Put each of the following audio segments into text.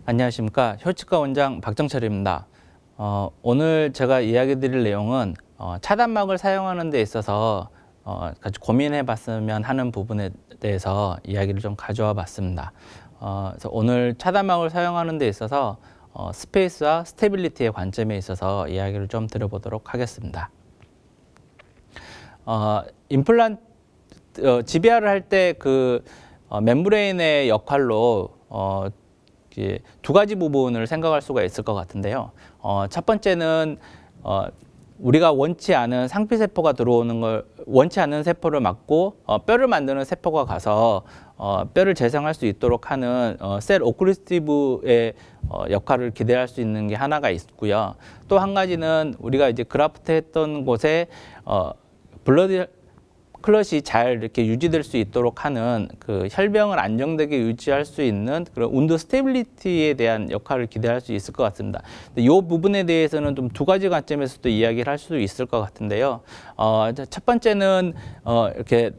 안녕하십니까. 혈치과 원장 박정철입니다. 오늘 제가 이야기 드릴 내용은 차단막을 사용하는 데 있어서 같이 고민해 봤으면 하는 부분에 대해서 이야기를 좀 가져와 봤습니다. 그래서 오늘 차단막을 사용하는 데 있어서 스페이스와 스테빌리티의 관점에 있어서 이야기를 좀 드려보도록 하겠습니다. 임플란트 지비아를 할 때 그 멤브레인의 역할로 두 가지 부분을 생각할 수가 있을 것 같은데요. 첫 번째는 우리가 원치 않은 상피세포가 들어오는 걸 원치 않는 세포를 막고 뼈를 만드는 세포가 가서 뼈를 재생할 수 있도록 하는 셀 오클루시브의 역할을 기대할 수 있는 게 하나가 있고요. 또 한 가지는 우리가 이제 그라프트 했던 곳에 블러드 클럿이 잘 이렇게 유지될 수 있도록 하는 그 혈병을 안정되게 유지할 수 있는 그런 운드 스테빌리티에 대한 역할을 기대할 수 있을 것 같습니다. 근데 이 부분에 대해서는 좀 두 가지 관점에서도 이야기를 할 수도 있을 것 같은데요. 첫 번째는 이렇게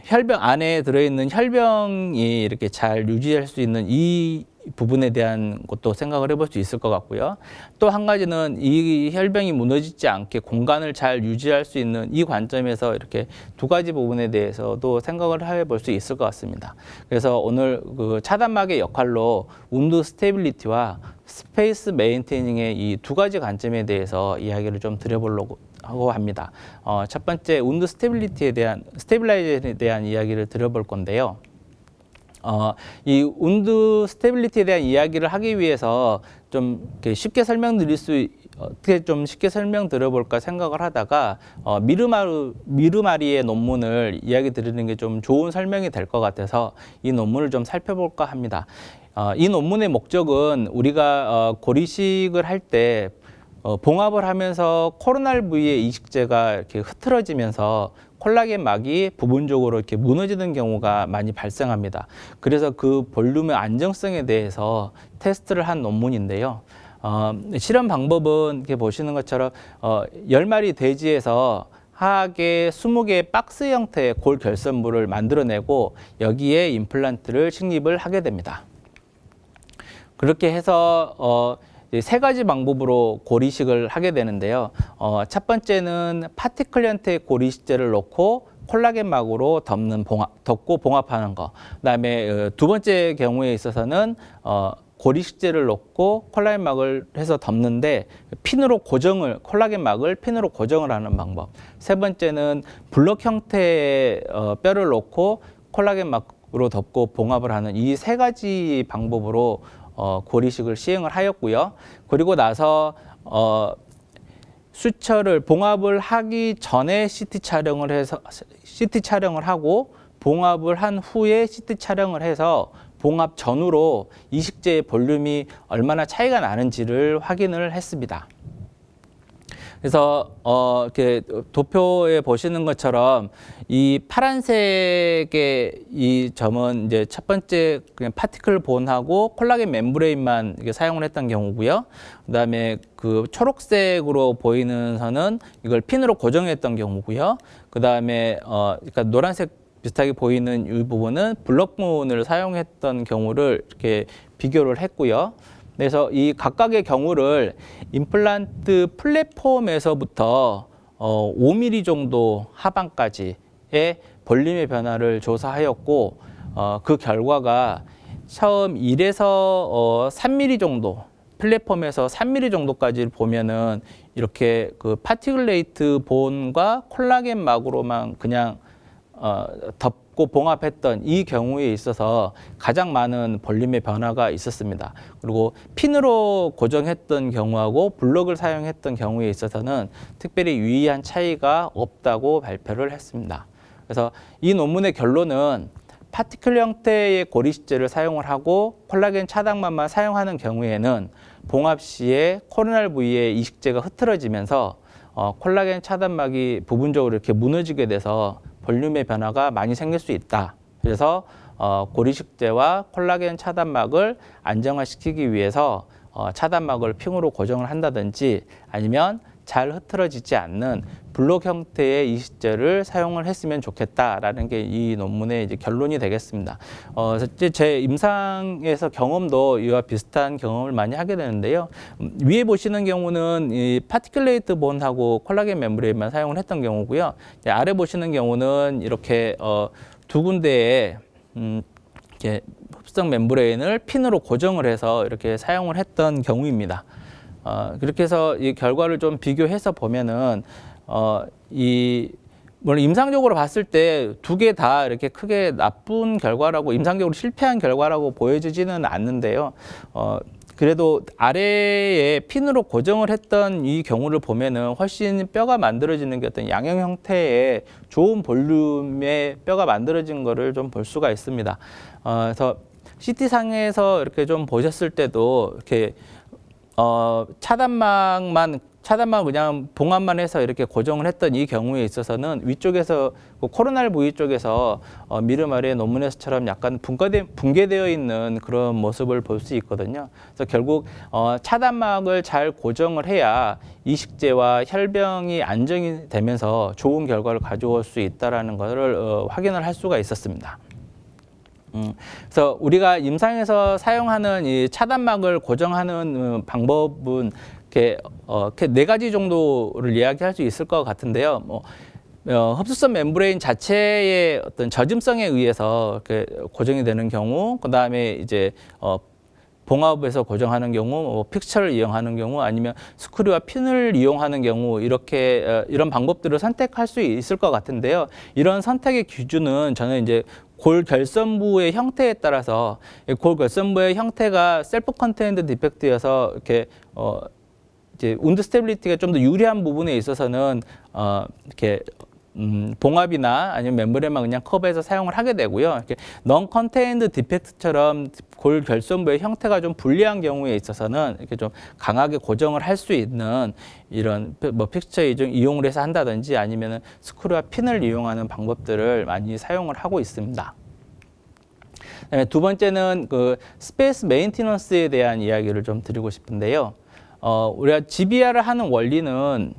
혈병 안에 들어있는 혈병이 이렇게 잘 유지할 수 있는 이 부분에 대한 것도 생각을 해볼 수 있을 것 같고요. 또 한 가지는 이 혈병이 무너지지 않게 공간을 잘 유지할 수 있는 이 관점에서 이렇게 두 가지 부분에 대해서도 생각을 해볼 수 있을 것 같습니다. 그래서 오늘 그 차단막의 역할로 운드 스테빌리티와 스페이스 메인테이닝의 이 두 가지 관점에 대해서 이야기를 좀 드려보려고 하고 합니다. 첫 번째 운드 스테빌리티에 대한 스테빌라이제이션에 대한 이야기를 드려볼 건데요. 이 운드 스테빌리티에 대한 이야기를 하기 위해서 좀 쉽게 설명드릴 수 어떻게 좀 쉽게 설명드려볼까 생각을 하다가 미르마리의 논문을 이야기 드리는 게 좀 좋은 설명이 될 것 같아서 이 논문을 좀 살펴볼까 합니다. 이 논문의 목적은 우리가 고리식을 할 때 봉합을 하면서 코로날 부위의 이식제가 이렇게 흐트러지면서 콜라겐 막이 부분적으로 이렇게 무너지는 경우가 많이 발생합니다. 그래서 그 볼륨의 안정성에 대해서 테스트를 한 논문인데요. 실험 방법은 이렇게 보시는 것처럼 10마리 돼지에서 하악의 20개의 박스 형태의 골 결선물을 만들어내고 여기에 임플란트를 식립을 하게 됩니다. 그렇게 해서 세 가지 방법으로 고리식을 하게 되는데요. 첫 번째는 파티클 형태의 고리식제를 넣고 콜라겐 막으로 덮고 봉합하는 거. 그다음에 두 번째 경우에 있어서는 고리식제를 넣고 콜라겐 막을 해서 덮는데 콜라겐 막을 핀으로 고정을 하는 방법. 세 번째는 블럭 형태의 뼈를 넣고 콜라겐 막으로 덮고 봉합을 하는 이 세 가지 방법으로 고리식을 시행을 하였고요. 그리고 나서 수처를 봉합을 하기 전에 CT 촬영을 하고 봉합을 한 후에 CT 촬영을 해서 봉합 전후로 이식제의 볼륨이 얼마나 차이가 나는지를 확인을 했습니다. 그래서 이렇게 도표에 보시는 것처럼 이 파란색의 이 점은 이제 첫 번째 그냥 파티클 본하고 콜라겐 멤브레인만 이게 사용을 했던 경우고요. 그다음에 그 초록색으로 보이는 선은 이걸 핀으로 고정했던 경우고요. 그다음에 그러니까 노란색 비슷하게 보이는 이 부분은 블럭문을 사용했던 경우를 이렇게 비교를 했고요. 그래서 이 각각의 경우를 임플란트 플랫폼에서부터 5mm 정도 하방까지의 볼륨의 변화를 조사하였고 그 결과가 처음 1에서 3mm 정도 플랫폼에서 3mm 정도까지 보면은 이렇게 그 파티클레이트 본과 콜라겐 막으로만 그냥 덮고 봉합했던 이 경우에 있어서 가장 많은 볼륨의 변화가 있었습니다. 그리고 핀으로 고정했던 경우하고 블럭을 사용했던 경우에 있어서는 특별히 유의한 차이가 없다고 발표를 했습니다. 그래서 이 논문의 결론은 파티클 형태의 고리식제를 사용을 하고 콜라겐 차단막만 사용하는 경우에는 봉합 시에 코로날 부위의 이식제가 흐트러지면서 콜라겐 차단막이 부분적으로 이렇게 무너지게 돼서 볼륨의 변화가 많이 생길 수 있다. 그래서 고리식제와 콜라겐 차단막을 안정화시키기 위해서 차단막을 핑으로 고정을 한다든지 아니면 잘 흐트러지지 않는 블록 형태의 이식제를 사용을 했으면 좋겠다라는 게 이 논문의 이제 결론이 되겠습니다. 제 임상에서 경험도 이와 비슷한 경험을 많이 하게 되는데요. 위에 보시는 경우는 이 파티큘레이트 본하고 콜라겐 멤브레인만 사용을 했던 경우고요. 아래 보시는 경우는 이렇게 두 군데에 이렇게 흡수성 멤브레인을 핀으로 고정을 해서 이렇게 사용을 했던 경우입니다. 그렇게 해서 이 결과를 좀 비교해서 보면은 물론 임상적으로 봤을 때 두 개 다 이렇게 크게 나쁜 결과라고 임상적으로 실패한 결과라고 보여지지는 않는데요. 그래도 아래에 핀으로 고정을 했던 이 경우를 보면은 훨씬 뼈가 만들어지는 게 어떤 양형 형태의 좋은 볼륨의 뼈가 만들어진 거를 좀 볼 수가 있습니다. 그래서 CT상에서 이렇게 좀 보셨을 때도 이렇게 차단막만 그냥 봉합만 해서 이렇게 고정을 했던 이 경우에 있어서는 위쪽에서 코로날 부위 쪽에서 미르 아래 논문에서처럼 약간 붕괴되어 있는 그런 모습을 볼 수 있거든요. 그래서 결국 차단막을 잘 고정을 해야 이식제와 혈병이 안정이 되면서 좋은 결과를 가져올 수 있다라는 것을 확인을 할 수가 있었습니다. 그래서 우리가 임상에서 사용하는 이 차단막을 고정하는 방법은 이렇게 네 가지 정도를 이야기할 수 있을 것 같은데요. 흡수성 멤브레인 자체의 어떤 젖음성에 의해서 이렇게 고정이 되는 경우, 그 다음에 이제 봉합에서 고정하는 경우, 픽처를 이용하는 경우, 아니면 스크류와 핀을 이용하는 경우 이렇게 이런 방법들을 선택할 수 있을 것 같은데요. 이런 선택의 기준은 저는 이제 골 결선부의 형태에 따라서 골 결선부의 형태가 셀프 컨테인드 디펙트여서 이렇게 이제 운드 스테빌리티가 좀 더 유리한 부분에 있어서는 이렇게 봉합이나 아니면 멤브레인만 그냥 커버해서 사용을 하게 되고요. 이렇게 non contained defect처럼 골 결선부의 형태가 좀 불리한 경우에 있어서는 이렇게 좀 강하게 고정을 할 수 있는 이런 픽처 이용을 해서 한다든지 아니면은 스크류와 핀을 이용하는 방법들을 많이 사용을 하고 있습니다. 그다음에 두 번째는 그 스페이스 메인티넌스에 대한 이야기를 좀 드리고 싶은데요. 우리가 GBR을 하는 원리는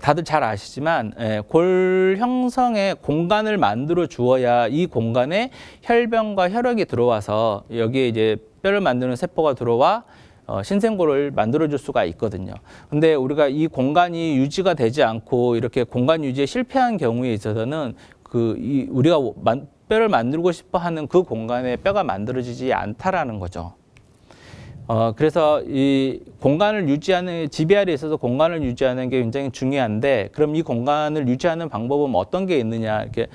다들 잘 아시지만 골 형성에 공간을 만들어 주어야 이 공간에 혈변과 혈액이 들어와서 여기에 이제 뼈를 만드는 세포가 들어와 신생골을 만들어 줄 수가 있거든요. 근데 우리가 이 공간이 유지가 되지 않고 이렇게 공간 유지에 실패한 경우에 있어서는 우리가 뼈를 만들고 싶어 하는 그 공간에 뼈가 만들어지지 않다라는 거죠. 그래서 이 공간을 유지하는 GBR에 있어서 공간을 유지하는 게 굉장히 중요한데, 그럼 이 공간을 유지하는 방법은 어떤 게 있느냐, 이렇게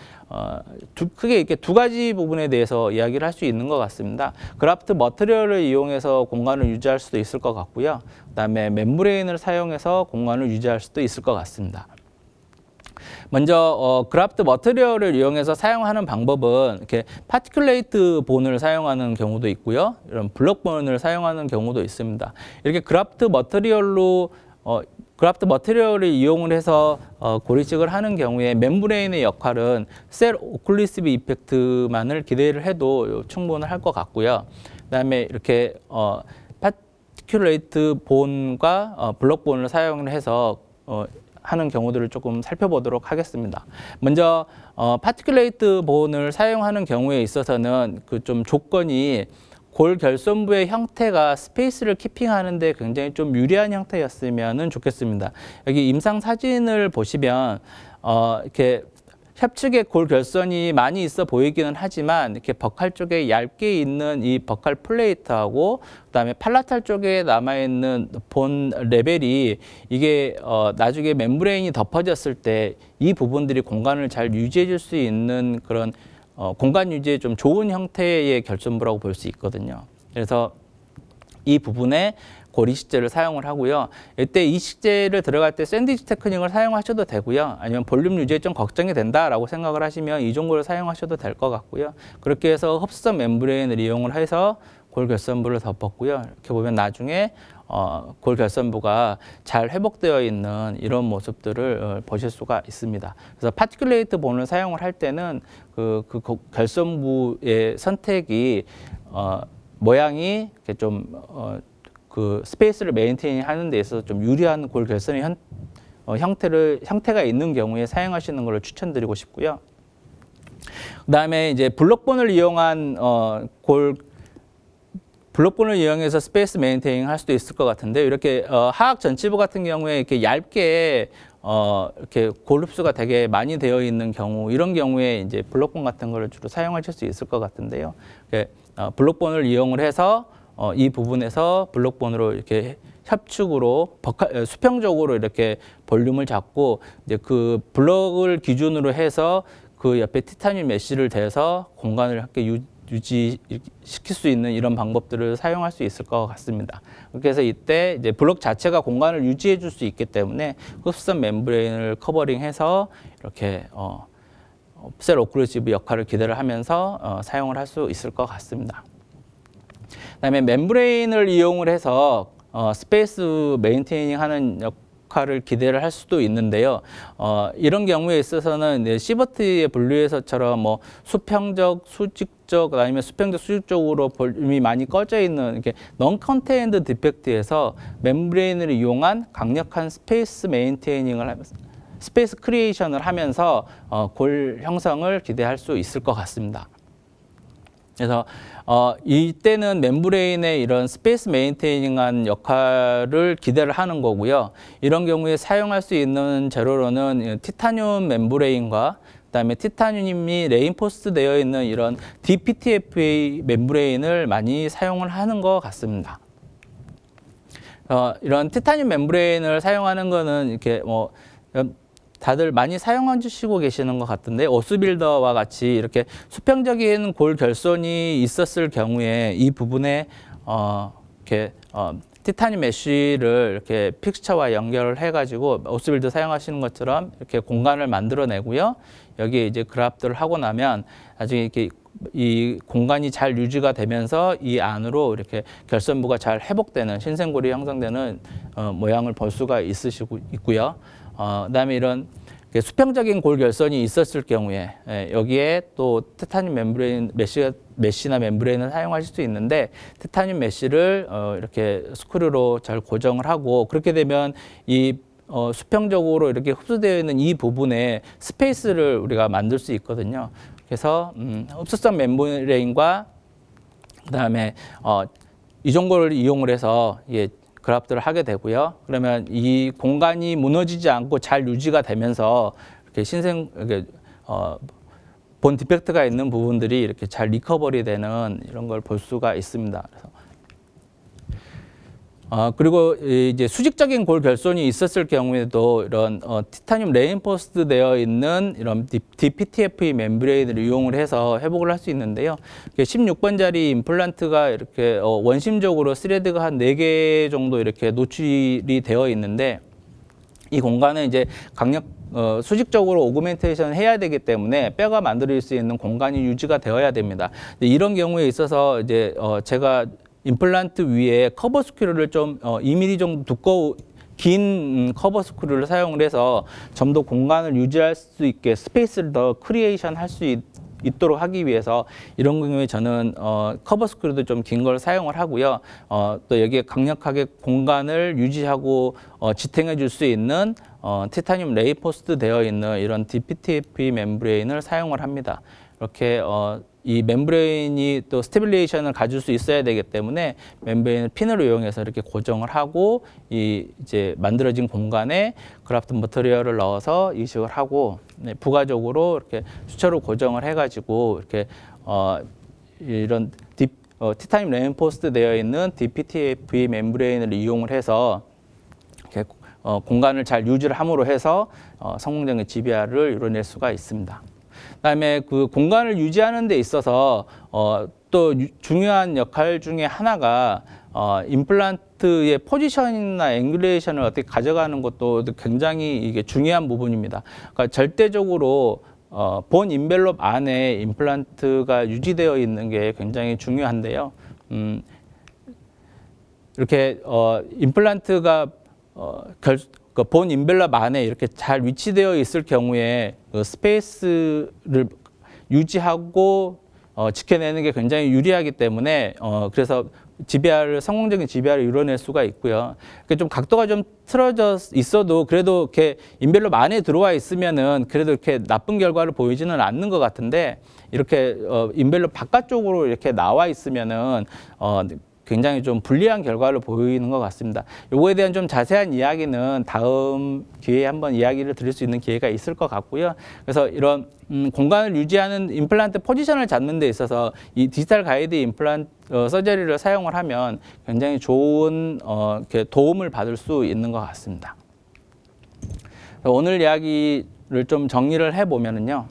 크게 이렇게 두 가지 부분에 대해서 이야기를 할 수 있는 것 같습니다. 그래프트 머티리얼을 이용해서 공간을 유지할 수도 있을 것 같고요. 그다음에 멤브레인을 사용해서 공간을 유지할 수도 있을 것 같습니다. 먼저 그래프트 머티리얼을 이용해서 사용하는 방법은 이렇게 파티큘레이트 본을 사용하는 경우도 있고요. 이런 블록 본을 사용하는 경우도 있습니다. 이렇게 그래프트 머티리얼을 이용을 해서 고리식을 하는 경우에 멤브레인의 역할은 셀 오클루시브 이펙트만을 기대를 해도 충분할 것 같고요. 그다음에 이렇게 파티큘레이트 본과 블록 본을 사용을 해서 하는 경우들을 조금 살펴보도록 하겠습니다. 먼저 파티큘레이트 본을 사용하는 경우에 있어서는 그 좀 조건이 골 결선부의 형태가 스페이스를 키핑하는 데 굉장히 좀 유리한 형태였으면 좋겠습니다. 여기 임상 사진을 보시면 이렇게 협측에 골 결선이 많이 있어 보이기는 하지만 이렇게 버칼 쪽에 얇게 있는 이 버칼 플레이트하고 그다음에 팔라탈 쪽에 남아 있는 본 레벨이 이게 나중에 멤브레인이 덮어졌을 때 이 부분들이 공간을 잘 유지해 줄 수 있는 그런 공간 유지에 좀 좋은 형태의 결선부라고 볼 수 있거든요. 그래서 이 부분에 골 이식제를 사용을 하고요. 이때 이식제를 들어갈 때 샌드위치 테크닉을 사용하셔도 되고요. 아니면 볼륨 유지에 좀 걱정이 된다라고 생각을 하시면 이 정도를 사용하셔도 될 것 같고요. 그렇게 해서 흡수성 멤브레인을 이용을 해서 골 결선부를 덮었고요. 이렇게 보면 나중에 골 결선부가 잘 회복되어 있는 이런 모습들을 보실 수가 있습니다. 그래서 파티큘레이트 본을 사용을 할 때는 그 결선부의 선택이 모양이 이렇게 좀 그 스페이스를 메인테인 하는 데 있어서 좀 유리한 골 결선의 형태가 있는 경우에 사용하시는 걸 추천드리고 싶고요. 그다음에 이제 블록본을 이용한 블록본을 이용해서 스페이스 메인테이닝 할 수도 있을 것 같은데, 이렇게 하악 전치부 같은 경우에 이렇게 얇게 이렇게 골 흡수가 되게 많이 되어 있는 경우, 이런 경우에 이제 블록본 같은 거를 주로 사용하실 수 있을 것 같은데요. 블록본을 이용을 해서 이 부분에서 블록본으로 이렇게 협축으로 수평적으로 이렇게 볼륨을 잡고, 이제 그 블럭을 기준으로 해서 그 옆에 티타늄 메쉬를 대서 공간을 함께 유지시킬 수 있는 이런 방법들을 사용할 수 있을 것 같습니다. 그래서 이때 이제 블록 자체가 공간을 유지해 줄 수 있기 때문에 흡수선 멤브레인을 커버링해서 이렇게 셀 오클루시브 역할을 기대를 하면서 사용을 할 수 있을 것 같습니다. 그다음에 멤브레인을 이용을 해서 스페이스 메인테이닝 하는 역할을 기대를 할 수도 있는데요. 이런 경우에 있어서는 시버트의 분류에서처럼 뭐 수평적, 수직적, 아니면 수평적, 수직적으로 볼륨이 많이 꺼져 있는 이렇게 non-contained 디펙트에서 멤브레인을 이용한 강력한 스페이스 메인테이닝을 하면서 스페이스 크리에이션을 하면서 골 형성을 기대할 수 있을 것 같습니다. 그래서 이때는 멤브레인의 이런 스페이스 메인테이닝한 역할을 기대를 하는 거고요. 이런 경우에 사용할 수 있는 재료로는 티타늄 멤브레인과 그다음에 티타늄이 레인포스트 되어 있는 이런 DPTFA 멤브레인을 많이 사용을 하는 것 같습니다. 이런 티타늄 멤브레인을 사용하는 거는 이렇게 다들 많이 사용하시고 계시는 것 같은데, 오스빌더와 같이 이렇게 수평적인 골 결손이 있었을 경우에 이 부분에 이렇게 티타늄 메쉬를 이렇게 픽스처와 연결을 해가지고 오스빌더 사용하시는 것처럼 이렇게 공간을 만들어내고요. 여기에 이제 그라프트를 하고 나면 나중에 이렇게 이 공간이 잘 유지가 되면서 이 안으로 이렇게 결손부가 잘 회복되는 신생골이 형성되는 모양을 볼 수가 있고요. 그다음에 이런 수평적인 골 결선이 있었을 경우에 여기에 또 티타늄 멤브레인 메쉬나 멤브레인을 사용하실 수 있는데, 티타늄 메쉬를 이렇게 스크류로 잘 고정을 하고, 그렇게 되면 이 수평적으로 이렇게 흡수되어 있는 이 부분에 스페이스를 우리가 만들 수 있거든요. 그래서 흡수성 멤브레인과 그다음에 이종골을 이용을 해서 그라프트를 하게 되고요. 그러면 이 공간이 무너지지 않고 잘 유지가 되면서 이렇게 본 디펙트가 있는 부분들이 이렇게 잘 리커버리 되는 이런 걸 볼 수가 있습니다. 그래서 그리고 이제 수직적인 골 결손이 있었을 경우에도 이런 티타늄 레인포스트 되어 있는 이런 DPTFE 멤브레인을 이용을 해서 회복을 할 수 있는데요. 16번짜리 임플란트가 이렇게 원심적으로 스레드가 한 4개 정도 이렇게 노출이 되어 있는데, 이 공간은 이제 수직적으로 오그멘테이션 해야 되기 때문에 뼈가 만들어질 수 있는 공간이 유지가 되어야 됩니다. 이런 경우에 있어서 이제 제가 임플란트 위에 커버 스크류를 좀 2mm 정도 긴 커버 스크류를 사용을 해서 좀 더 공간을 유지할 수 있게 스페이스를 더 크리에이션 할 수 있도록 하기 위해서 이런 경우에 저는 커버 스크류도 좀 긴 걸 사용을 하고요. 또 여기에 강력하게 공간을 유지하고 지탱해 줄 수 있는 티타늄 레인포스트 되어 있는 이런 DPTFE 멤브레인을 사용을 합니다. 이렇게 이 멤브레인이 또 스테빌레이션을 가질 수 있어야 되기 때문에 멤브레인을 핀을 이용해서 이렇게 고정을 하고, 이제 만들어진 공간에 그라프트 머터리얼을 넣어서 이식을 하고, 부가적으로 이렇게 수처로 고정을 해가지고 이렇게 이런 티타늄 레인포스트 되어 있는 DPTFE 멤브레인을 이용을 해서 이렇게 공간을 잘 유지를 함으로 해서 성공적인 GBR을 이뤄낼 수가 있습니다. 그다음에 그 공간을 유지하는 데 있어서 또 중요한 역할 중에 하나가 임플란트의 포지션이나 앵귤레이션을 어떻게 가져가는 것도 굉장히 이게 중요한 부분입니다. 그러니까 절대적으로 본 인벨롭 안에 임플란트가 유지되어 있는 게 굉장히 중요한데요. 이렇게 임플란트가 본 인벨롭 안에 이렇게 잘 위치되어 있을 경우에 그 스페이스를 유지하고 지켜내는 게 굉장히 유리하기 때문에 그래서 GBR을 성공적인 GBR을 이뤄낼 수가 있고요. 좀 각도가 좀 틀어져 있어도 그래도 이렇게 인벨롭 안에 들어와 있으면은 그래도 이렇게 나쁜 결과를 보이지는 않는 것 같은데 이렇게 인벨롭 바깥쪽으로 이렇게 나와 있으면은 굉장히 좀 불리한 결과를 보이는 것 같습니다. 요거에 대한 좀 자세한 이야기는 다음 기회에 한번 이야기를 드릴 수 있는 기회가 있을 것 같고요. 그래서 이런 공간을 유지하는 임플란트 포지션을 잡는 데 있어서 이 디지털 가이드 임플란트 서저리를 사용을 하면 굉장히 좋은 이렇게 도움을 받을 수 있는 것 같습니다. 오늘 이야기를 좀 정리를 해보면은요.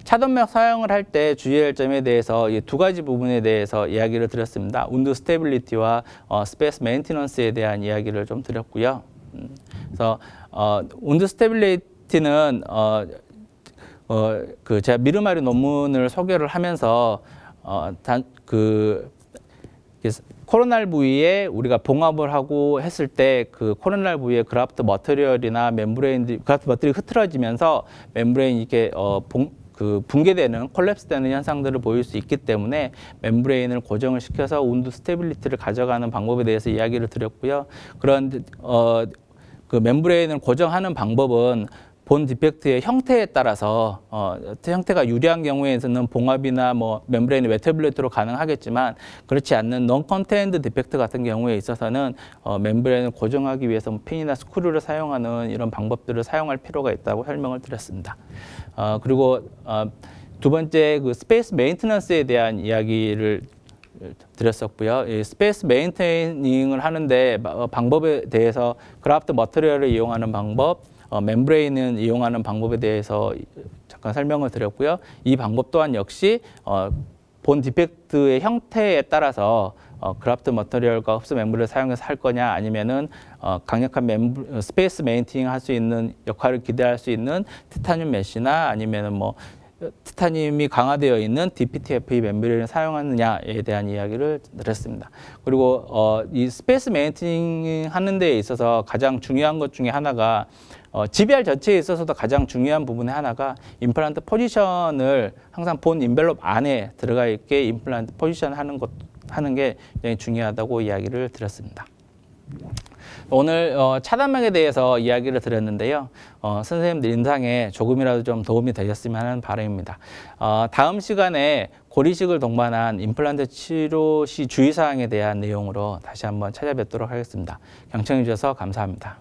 차동맥 사용을 할 때 주의할 점에 대해서 이 두 가지 부분에 대해서 이야기를 드렸습니다. 운드 스테빌리티와 스페이스 메인티넌스에 대한 이야기를 좀 드렸고요. 그래서 운드 스테빌리티는 제가 미르마리 논문을 소개를 하면서 코로날 부위에 우리가 봉합을 하고 했을 때 그 코로날 부위의 그라프트 머티리얼이나 멤브레인들이 그라프트 머티리얼이 흐트러지면서 멤브레인이 이렇게 붕괴되는 콜랩스되는 현상들을 보일 수 있기 때문에 멤브레인을 고정을 시켜서 운드 스테빌리티를 가져가는 방법에 대해서 이야기를 드렸고요. 그런 그 멤브레인을 고정하는 방법은 본 디펙트의 형태에 따라서 형태가 유리한 경우에는 봉합이나 뭐 멤브레인 웨터블레이트로 가능하겠지만 그렇지 않는 non contained 디펙트 같은 경우에 있어서는 멤브레인을 고정하기 위해서 핀이나 스크류를 사용하는 이런 방법들을 사용할 필요가 있다고 설명을 드렸습니다. 그리고 두 번째 그 스페이스 메인테넌스에 대한 이야기를 드렸었고요. 이 스페이스 메인테닝을 하는데 방법에 대해서 그라프트 머티리얼을 이용하는 방법, 멤브레인을 이용하는 방법에 대해서 잠깐 설명을 드렸고요. 이 방법 또한 역시 본 디펙트의 형태에 따라서 그라프트 머티리얼과 흡수 멤브레인을 사용해서 할 거냐 아니면은 강력한 스페이스 메인테닝 할 수 있는 역할을 기대할 수 있는 티타늄 메쉬나 아니면은 뭐 티타늄이 강화되어 있는 DPTFE 멤브레인을 사용하느냐에 대한 이야기를 드렸습니다. 그리고 이 스페이스 메인테닝 하는 데 있어서 가장 중요한 것 중에 하나가 GBR 전체에 있어서도 가장 중요한 부분의 하나가 임플란트 포지션을 항상 본 인벨롭 안에 들어가 있게 임플란트 포지션 하는 게 굉장히 중요하다고 이야기를 드렸습니다. 오늘 차단막에 대해서 이야기를 드렸는데요. 선생님들 인상에 조금이라도 좀 도움이 되셨으면 하는 바람입니다. 다음 시간에 고리식을 동반한 임플란트 치료 시 주의사항에 대한 내용으로 다시 한번 찾아뵙도록 하겠습니다. 경청해 주셔서 감사합니다.